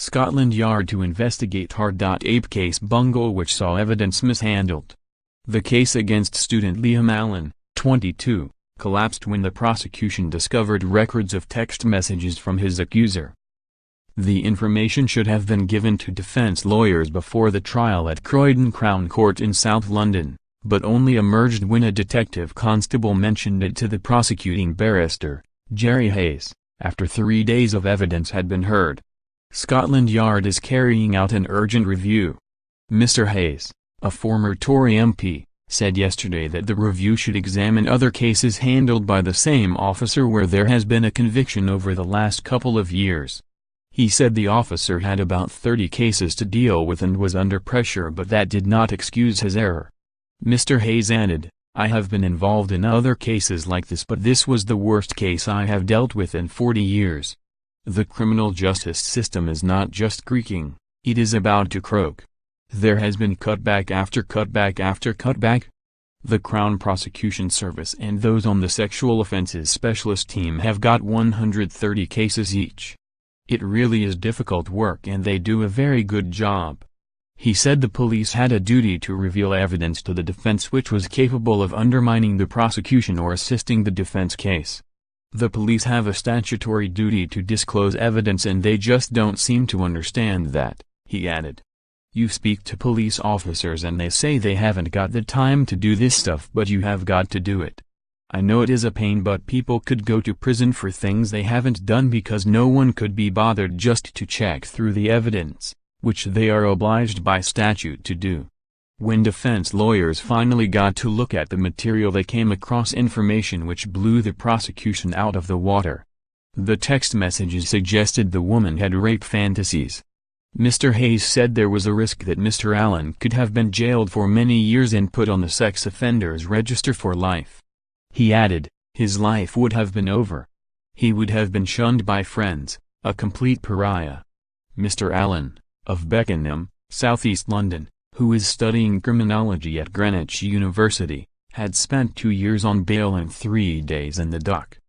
Scotland Yard to investigate r.ape case bungle which saw evidence mishandled. The case against student Liam Allan, 22, collapsed when the prosecution discovered records of text messages from his accuser. The information should have been given to defense lawyers before the trial at Croydon Crown Court in South London, but only emerged when a detective constable mentioned it to the prosecuting barrister, Jerry Hayes, after 3 days of evidence had been heard. Scotland Yard is carrying out an urgent review. Mr. Hayes, a former Tory MP, said yesterday that the review should examine other cases handled by the same officer where there has been a conviction over the last couple of years. He said the officer had about 30 cases to deal with and was under pressure, but that did not excuse his error. Mr. Hayes added, "I have been involved in other cases like this, but this was the worst case I have dealt with in 40 years. The criminal justice system is not just creaking, it is about to croak. There has been cutback after cutback after cutback. The Crown Prosecution Service and those on the Sexual Offences Specialist Team have got 130 cases each. It really is difficult work and they do a very good job." He said the police had a duty to reveal evidence to the defense which was capable of undermining the prosecution or assisting the defense case. The police have a statutory duty to disclose evidence and they just don't seem to understand that, he added. You speak to police officers and they say they haven't got the time to do this stuff, but you have got to do it. I know it is a pain, but people could go to prison for things they haven't done because no one could be bothered just to check through the evidence, which they are obliged by statute to do. When defense lawyers finally got to look at the material, they came across information which blew the prosecution out of the water. The text messages suggested the woman had rape fantasies. Mr. Hayes said there was a risk that Mr. Allan could have been jailed for many years and put on the sex offenders register for life. He added, his life would have been over. He would have been shunned by friends, a complete pariah. Mr. Allan, of Beckenham, southeast London, who is studying criminology at Greenwich University, had spent 2 years on bail and 3 days in the dock.